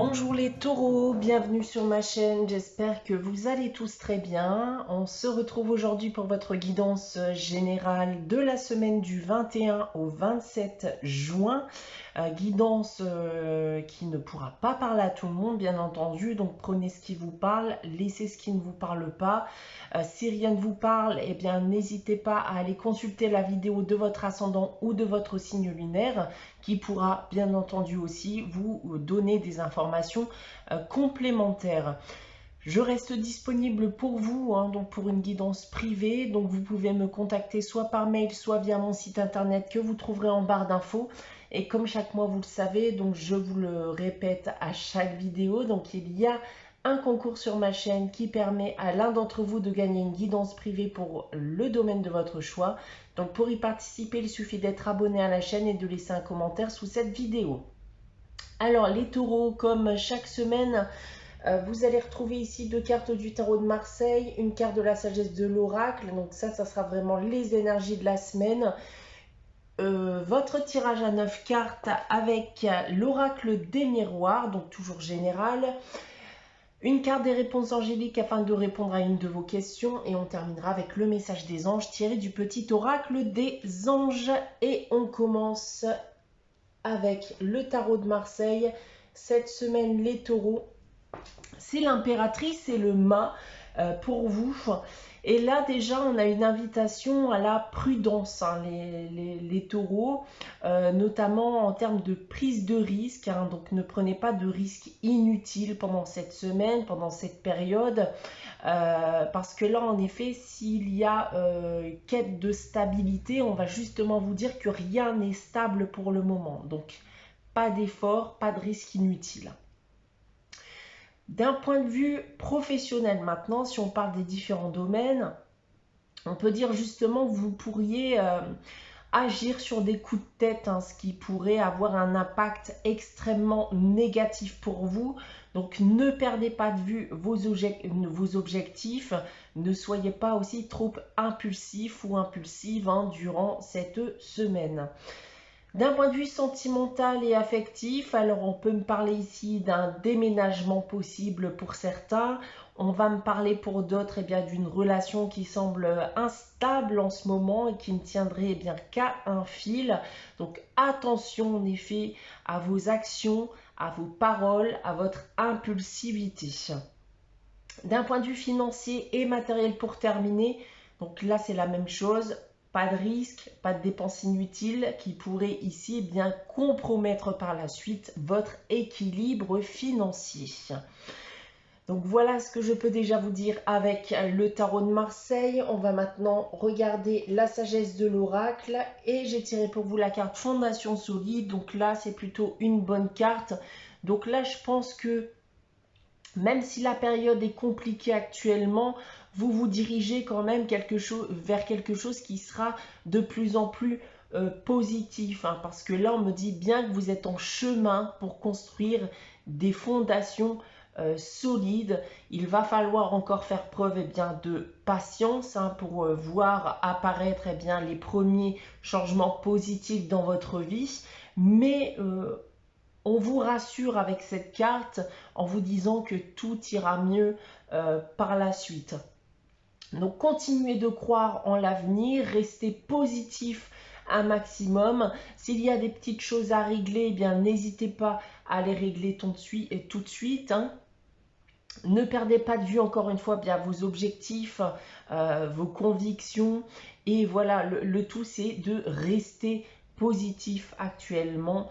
Bonjour les taureaux, bienvenue sur ma chaîne, j'espère que vous allez tous très bien. On se retrouve aujourd'hui pour votre guidance générale de la semaine du 21 au 27 juin. Guidance qui ne pourra pas parler à tout le monde, bien entendu, donc prenez ce qui vous parle, laissez ce qui ne vous parle pas. Si rien ne vous parle, eh bien n'hésitez pas à aller consulter la vidéo de votre ascendant ou de votre signe lunaire qui pourra bien entendu aussi vous donner des informations complémentaires. Je reste disponible pour vous, donc pour une guidance privée. Donc vous pouvez me contacter soit par mail, soit via mon site internet que vous trouverez en barre d'infos. Et comme chaque mois, vous le savez, donc je vous le répète à chaque vidéo, donc il y a un concours sur ma chaîne qui permet à l'un d'entre vous de gagner une guidance privée pour le domaine de votre choix. Donc pour y participer, il suffit d'être abonné à la chaîne et de laisser un commentaire sous cette vidéo. Alors les taureaux, comme chaque semaine, vous allez retrouver ici deux cartes du tarot de Marseille, une carte de la sagesse de l'oracle. Donc ça sera vraiment les énergies de la semaine. Votre tirage à 9 cartes avec l'oracle des miroirs, donc toujours général. Une carte des réponses angéliques afin de répondre à une de vos questions. Et on terminera avec le message des anges tiré du petit oracle des anges. Et on commence avec le tarot de Marseille. Cette semaine, les taureaux, c'est l'impératrice et le mât pour vous. Et là déjà on a une invitation à la prudence, les taureaux, notamment en termes de prise de risque, donc ne prenez pas de risques inutiles pendant cette semaine, pendant cette période, parce que là en effet s'il y a quête de stabilité, on va justement vous dire que rien n'est stable pour le moment, donc pas d'effort, pas de risque inutile. D'un point de vue professionnel maintenant, si on parle des différents domaines, on peut dire justement que vous pourriez agir sur des coups de tête, ce qui pourrait avoir un impact extrêmement négatif pour vous. Donc ne perdez pas de vue vos objectifs, ne soyez pas aussi trop impulsif ou impulsive durant cette semaine. D'un point de vue sentimental et affectif, alors on peut me parler ici d'un déménagement possible pour certains. On va me parler pour d'autres bien d'une relation qui semble instable en ce moment et qui ne tiendrait bien qu'à un fil. Donc attention en effet à vos actions, à vos paroles, à votre impulsivité. D'un point de vue financier et matériel pour terminer, donc là c'est la même chose. Pas de risque, pas de dépenses inutiles qui pourraient ici bien compromettre par la suite votre équilibre financier. Donc voilà ce que je peux déjà vous dire avec le tarot de Marseille. On va maintenant regarder la sagesse de l'oracle et j'ai tiré pour vous la carte fondation solide. Donc là c'est plutôt une bonne carte. Donc là je pense que même si la période est compliquée actuellement, vous vous dirigez quand même vers quelque chose qui sera de plus en plus positif. Parce que là, on me dit bien que vous êtes en chemin pour construire des fondations solides. Il va falloir encore faire preuve de patience pour voir apparaître les premiers changements positifs dans votre vie. Mais on vous rassure avec cette carte en vous disant que tout ira mieux par la suite. Donc continuez de croire en l'avenir, restez positif un maximum. S'il y a des petites choses à régler, n'hésitez pas à les régler tout de suite. Ne perdez pas de vue encore une fois vos objectifs, vos convictions. Et voilà, le tout c'est de rester positif actuellement.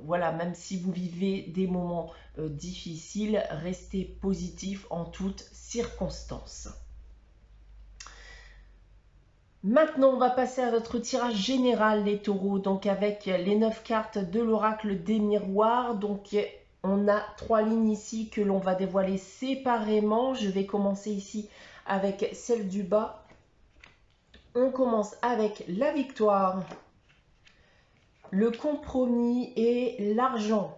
Voilà, même si vous vivez des moments difficiles, restez positif en toutes circonstances. Maintenant, on va passer à votre tirage général, les taureaux, donc avec les 9 cartes de l'oracle des miroirs. Donc, on a 3 lignes ici que l'on va dévoiler séparément. Je vais commencer ici avec celle du bas. On commence avec la victoire, le compromis et l'argent.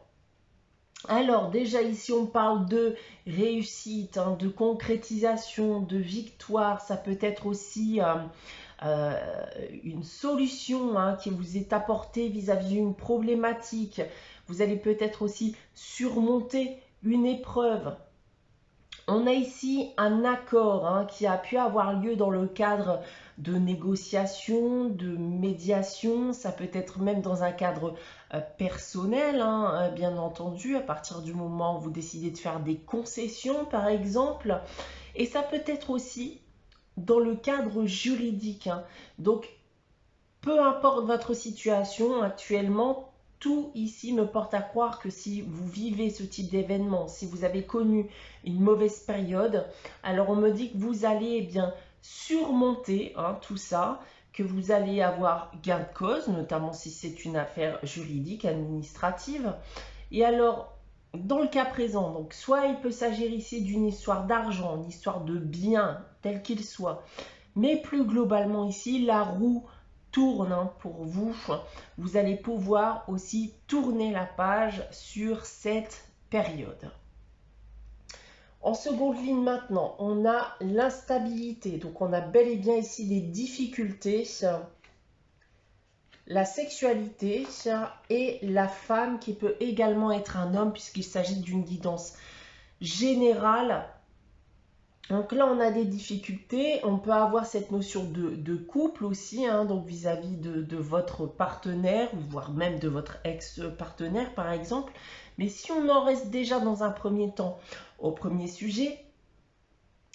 Alors déjà ici on parle de réussite, de concrétisation, de victoire. Ça peut être aussi une solution hein, qui vous est apportée vis-à-vis d'une problématique. Vous allez peut-être aussi surmonter une épreuve. On a ici un accord hein, qui a pu avoir lieu dans le cadre de négociations, de médiation. Ça peut être même dans un cadre personnel, hein, bien entendu, à partir du moment où vous décidez de faire des concessions, par exemple. Et ça peut être aussi dans le cadre juridique. Hein. Donc, peu importe votre situation actuellement, tout ici me porte à croire que si vous vivez ce type d'événement, si vous avez connu une mauvaise période, alors on me dit que vous allez eh bien surmonter hein, tout ça, que vous allez avoir gain de cause, notamment si c'est une affaire juridique, administrative. Et alors, dans le cas présent, donc soit il peut s'agir ici d'une histoire d'argent, une histoire de biens, tel qu'il soit, mais plus globalement ici, la roue tourne hein, pour vous. Vous allez pouvoir aussi tourner la page sur cette période. En seconde ligne maintenant, on a l'instabilité. Donc on a bel et bien ici les difficultés, la sexualité et la femme qui peut également être un homme puisqu'il s'agit d'une guidance générale. Donc là, on a des difficultés. On peut avoir cette notion de couple aussi, hein, donc vis-à-vis de votre partenaire, voire même de votre ex-partenaire, par exemple. Mais si on en reste déjà dans un premier temps au premier sujet,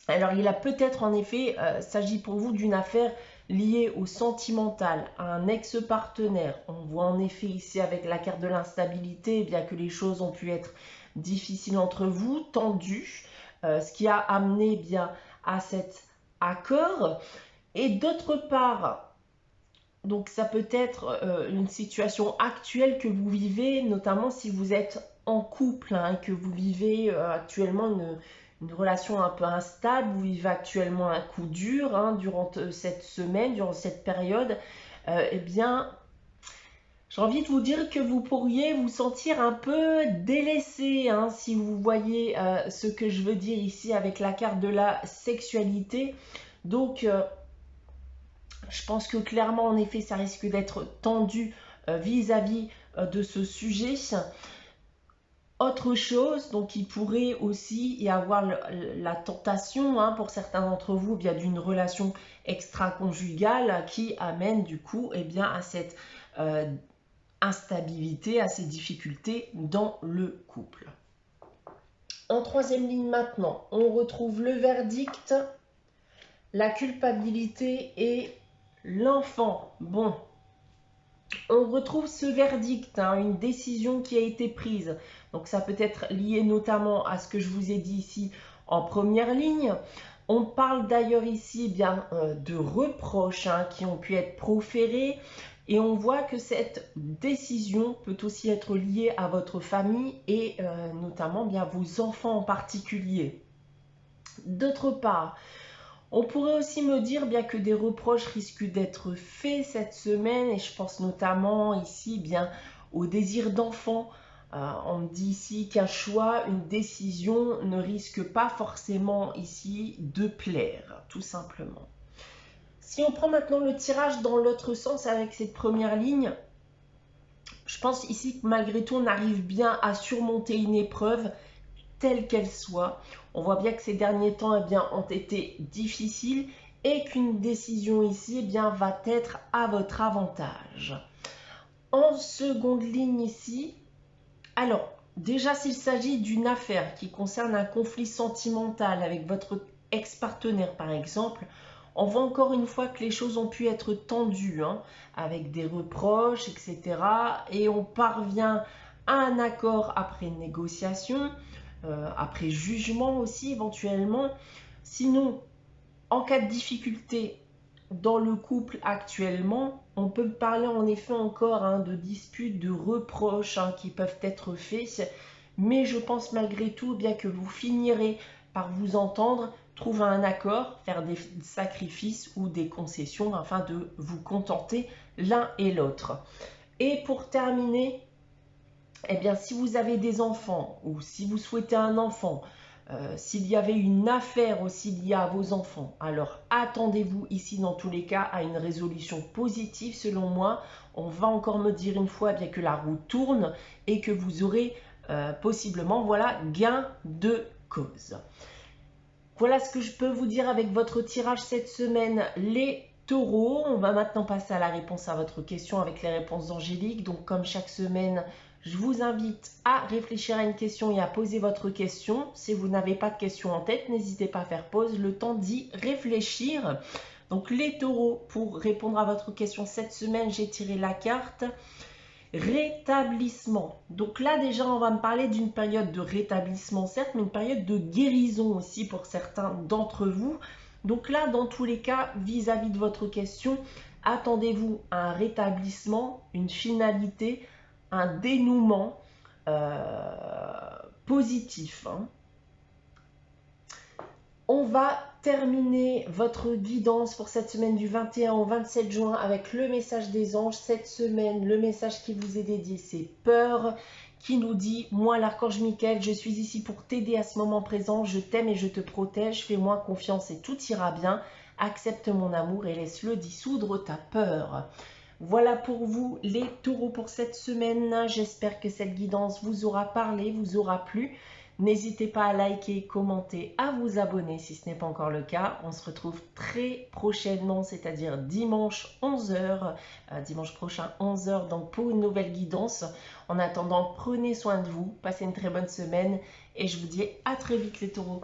alors il a peut-être en effet, s'agit pour vous d'une affaire liée au sentimental, à un ex-partenaire. On voit en effet ici avec la carte de l'instabilité, bien que les choses ont pu être difficiles entre vous, tendues. Ce qui a amené bien à cet accord. Et d'autre part, donc ça peut être une situation actuelle que vous vivez, notamment si vous êtes en couple, hein, que vous vivez actuellement une relation un peu instable, vous vivez actuellement un coup dur hein, durant cette semaine, durant cette période, eh bien, j'ai envie de vous dire que vous pourriez vous sentir un peu délaissé, hein, si vous voyez ce que je veux dire ici avec la carte de la sexualité. Donc, je pense que clairement, en effet, ça risque d'être tendu vis-à-vis de ce sujet. Autre chose, donc il pourrait aussi y avoir la tentation hein, pour certains d'entre vous via d'une relation extra-conjugale qui amène du coup eh bien, à cette instabilité, à ces difficultés dans le couple. En troisième ligne maintenant, on retrouve le verdict, la culpabilité et l'enfant. Bon, on retrouve ce verdict, hein, une décision qui a été prise. Donc ça peut être lié notamment à ce que je vous ai dit ici en première ligne. On parle d'ailleurs ici bien de reproches hein, qui ont pu être proférés. Et on voit que cette décision peut aussi être liée à votre famille et notamment bien vos enfants en particulier. D'autre part, on pourrait aussi me dire bien que des reproches risquent d'être faits cette semaine et je pense notamment ici bien au désir d'enfant. On me dit ici qu'un choix, une décision ne risque pas forcément ici de plaire, tout simplement. Si on prend maintenant le tirage dans l'autre sens avec cette première ligne, je pense ici que malgré tout, on arrive bien à surmonter une épreuve telle qu'elle soit. On voit bien que ces derniers temps eh bien, ont été difficiles et qu'une décision ici eh bien, va être à votre avantage. En seconde ligne ici, alors déjà s'il s'agit d'une affaire qui concerne un conflit sentimental avec votre ex-partenaire par exemple, on voit encore une fois que les choses ont pu être tendues, hein, avec des reproches, etc. Et on parvient à un accord après négociation, après jugement aussi éventuellement. Sinon, en cas de difficulté dans le couple actuellement, on peut parler en effet encore hein, de disputes, de reproches hein, qui peuvent être faits. Mais je pense malgré tout bien que vous finirez par vous entendre, trouver un accord, faire des sacrifices ou des concessions afin de vous contenter l'un et l'autre. Et pour terminer, eh bien, si vous avez des enfants ou si vous souhaitez un enfant, s'il y avait une affaire aussi liée à vos enfants, alors attendez-vous ici dans tous les cas à une résolution positive selon moi. On va encore me dire une fois bien que la roue tourne et que vous aurez possiblement voilà, gain de cause. Voilà ce que je peux vous dire avec votre tirage cette semaine, les taureaux. On va maintenant passer à la réponse à votre question avec les réponses d'Angélique. Donc comme chaque semaine, je vous invite à réfléchir à une question et à poser votre question. Si vous n'avez pas de question en tête, n'hésitez pas à faire pause, le temps d'y réfléchir. Donc les taureaux, pour répondre à votre question cette semaine, j'ai tiré la carte rétablissement. Donc là déjà on va me parler d'une période de rétablissement certes, mais une période de guérison aussi pour certains d'entre vous. Donc là dans tous les cas, vis-à-vis de votre question, attendez-vous à un rétablissement, une finalité, un dénouement positif. On va terminer votre guidance pour cette semaine du 21 au 27 juin avec le message des anges. Cette semaine, le message qui vous est dédié, c'est peur, qui nous dit « Moi, l'archange Michael, je suis ici pour t'aider à ce moment présent. Je t'aime et je te protège. Fais-moi confiance et tout ira bien. Accepte mon amour et laisse-le dissoudre ta peur. » Voilà pour vous les taureaux pour cette semaine. J'espère que cette guidance vous aura parlé, vous aura plu. N'hésitez pas à liker, commenter, à vous abonner si ce n'est pas encore le cas. On se retrouve très prochainement, c'est-à-dire dimanche 11h, dimanche prochain 11h, donc pour une nouvelle guidance. En attendant, prenez soin de vous, passez une très bonne semaine et je vous dis à très vite les taureaux.